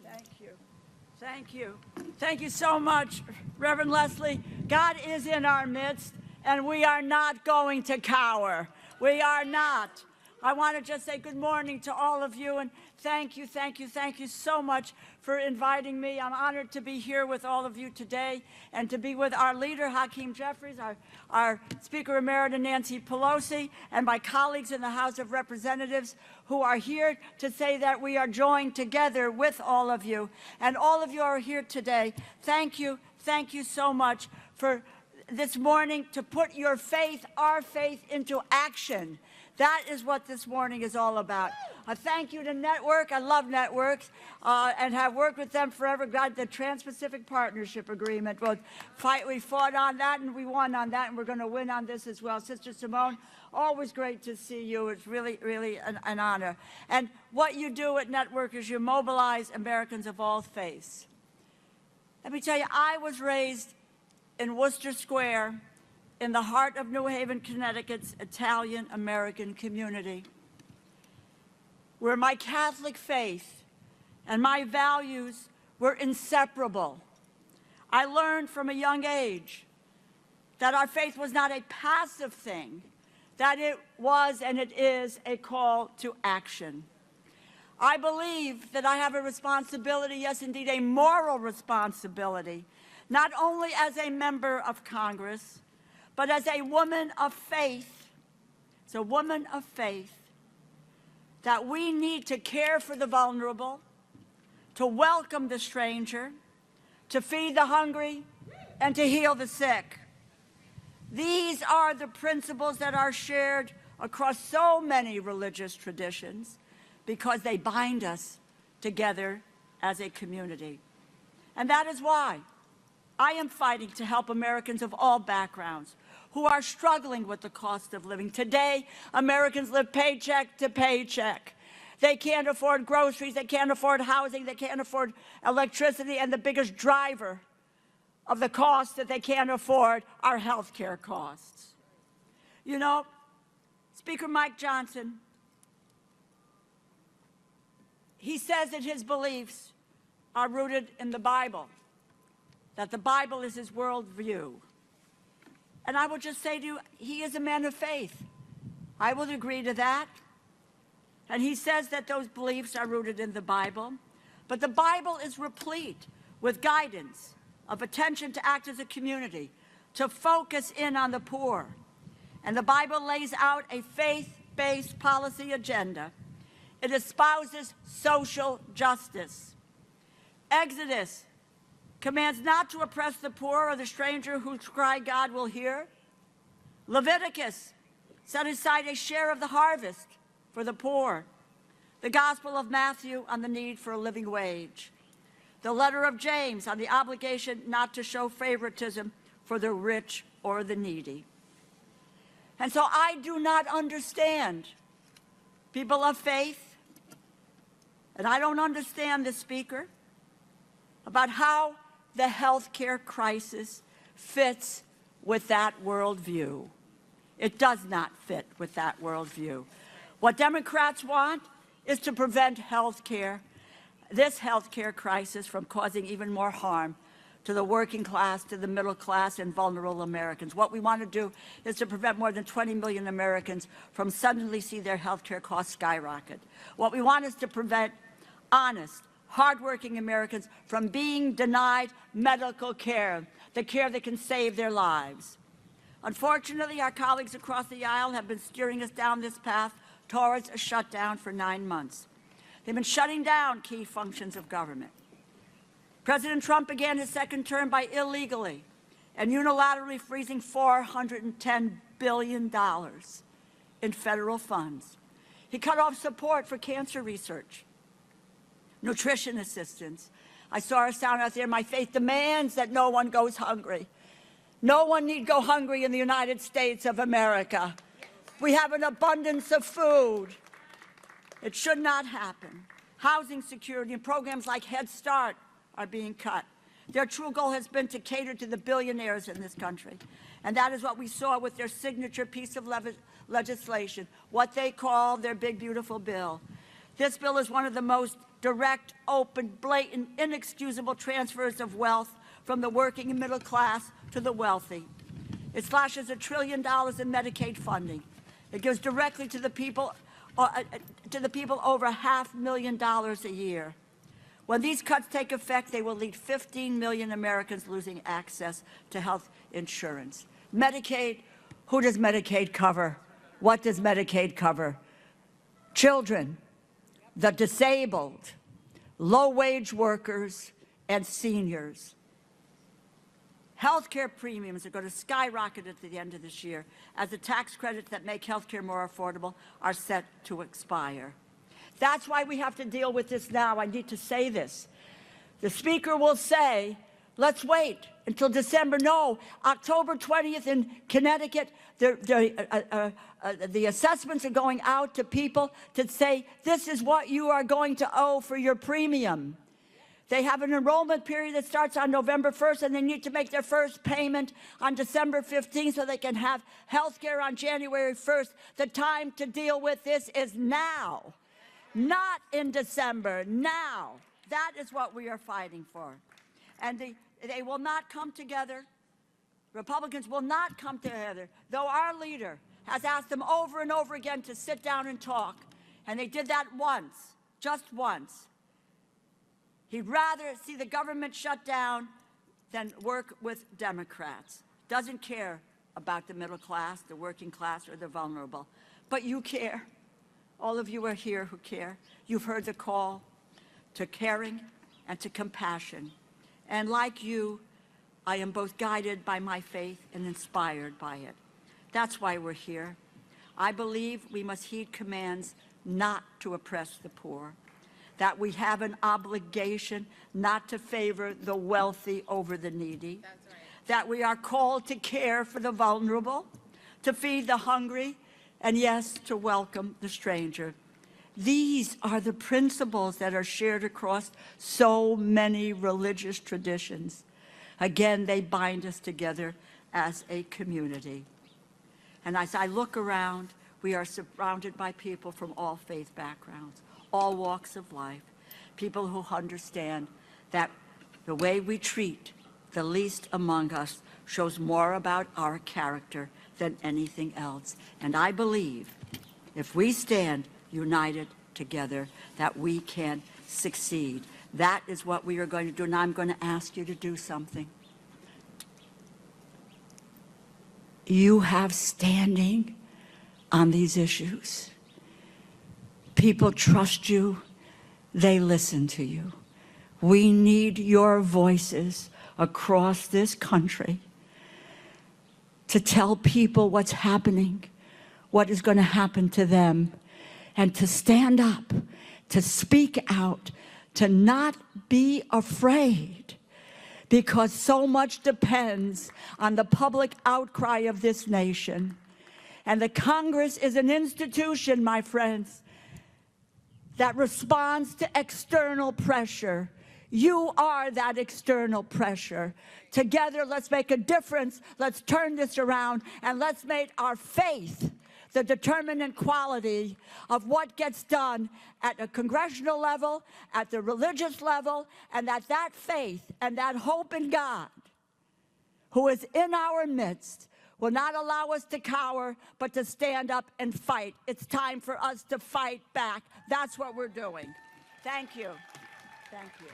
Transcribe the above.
Thank you. Thank you. Thank you so much, Reverend Leslie. God is in our midst, and we are not going to cower. We are not. I want to just say good morning to all of you, and thank you so much for inviting me. I'm honored to be here with all of you today and to be with our leader, Hakeem Jeffries, our Speaker Emerita, Nancy Pelosi, and my colleagues in the House of Representatives who are here to say that we are joined together with all of you. And all of you are here today. Thank you so much for this morning to put your faith, our faith, into action. That is what this morning is all about. A thank you to Network. I love networks and have worked with them forever. Got the Trans-Pacific Partnership Agreement. We fought on that and we won on that, and we're going to win on this as well. Sister Simone, always great to see you. It's really an honor. And what you do at Network is you mobilize Americans of all faiths. Let me tell you, I was raised in Worcester Square, in the heart of New Haven, Connecticut's Italian-American community, where my Catholic faith and my values were inseparable. I learned from a young age that our faith was not a passive thing, that it was and it is a call to action. I believe that I have a responsibility, yes, indeed, a moral responsibility, not only as a member of Congress, but as a woman of faith. It's a woman of faith that we need to care for the vulnerable, to welcome the stranger, to feed the hungry, and to heal the sick. These are the principles that are shared across so many religious traditions because they bind us together as a community. And that is why I am fighting to help Americans of all backgrounds who are struggling with the cost of living. Today, Americans live paycheck to paycheck. They can't afford groceries, they can't afford housing, they can't afford electricity, and the biggest driver of the costs that they can't afford are health care costs. You know, Speaker Mike Johnson, he says that his beliefs are rooted in the Bible, that the Bible is his worldview. And I will just say to you, he is a man of faith. I will agree to that. And he says that those beliefs are rooted in the Bible. But the Bible is replete with guidance, of attention to act as a community, to focus in on the poor. And the Bible lays out a faith-based policy agenda. It espouses social justice. Exodus commands not to oppress the poor or the stranger whose cry God will hear. Leviticus set aside a share of the harvest for the poor. The Gospel of Matthew on the need for a living wage. The letter of James on the obligation not to show favoritism for the rich or the needy. And so I do not understand people of faith, and I don't understand the speaker, about how the health care crisis fits with that worldview. It does not fit with that worldview. What Democrats want is to prevent this health care crisis from causing even more harm to the working class, to the middle class, and vulnerable Americans. What we want to do is to prevent more than 20 million Americans from suddenly see their health care costs skyrocket. What we want is to prevent honest, hardworking Americans from being denied medical care, the care that can save their lives. Unfortunately, our colleagues across the aisle have been steering us down this path towards a shutdown for 9 months. They've been shutting down key functions of government. President Trump began his second term by illegally and unilaterally freezing $410 billion in federal funds. He cut off support for cancer research, nutrition assistance. I saw a sound out there, my faith demands that no one goes hungry. No one need go hungry in the United States of America. We have an abundance of food. It should not happen. Housing security and programs like Head Start are being cut. Their true goal has been to cater to the billionaires in this country. And that is what we saw with their signature piece of legislation, what they call their big, beautiful bill. This bill is one of the most direct, open, blatant, inexcusable transfers of wealth from the working and middle class to the wealthy. It slashes $1 trillion in Medicaid funding. It gives directly to the people over $500,000 a year. When these cuts take effect, they will lead 15 million Americans losing access to health insurance. Medicaid, who does Medicaid cover? What does Medicaid cover? Children, the disabled, low-wage workers, and seniors. Healthcare premiums are going to skyrocket at the end of this year as the tax credits that make healthcare more affordable are set to expire. That's why we have to deal with this now. I need to say this. The Speaker will say, let's wait until December. No, October 20th in Connecticut, the assessments are going out to people to say, this is what you are going to owe for your premium. They have an enrollment period that starts on November 1st, and they need to make their first payment on December 15th so they can have health care on January 1st. The time to deal with this is now, not in December, now. That is what we are fighting for. And they will not come together. Republicans will not come together, though our leader has asked them over and over again to sit down and talk. And they did that once, just once. He'd rather see the government shut down than work with Democrats. Doesn't care about the middle class, the working class, or the vulnerable. But you care. All of you are here who care. You've heard the call to caring and to compassion. And like you, I am both guided by my faith and inspired by it. That's why we're here. I believe we must heed commands not to oppress the poor, that we have an obligation not to favor the wealthy over the needy, that's right, that we are called to care for the vulnerable, to feed the hungry, and yes, to welcome the stranger. These are the principles that are shared across so many religious traditions. Again, they bind us together as a community. And as I look around, we are surrounded by people from all faith backgrounds, all walks of life, people who understand that the way we treat the least among us shows more about our character than anything else. And I believe if we stand united together, that we can succeed. That is what we are going to do. And I'm going to ask you to do something. You have standing on these issues. People trust you. They listen to you. We need your voices across this country to tell people what's happening, what is going to happen to them, and to stand up, to speak out, to not be afraid, because so much depends on the public outcry of this nation. And the Congress is an institution, my friends, that responds to external pressure. You are that external pressure. Together, let's make a difference. Let's turn this around, and let's make our faith the determinant quality of what gets done at a congressional level, at the religious level, and that faith and that hope in God, who is in our midst, will not allow us to cower, but to stand up and fight. It's time for us to fight back. That's what we're doing. Thank you. Thank you.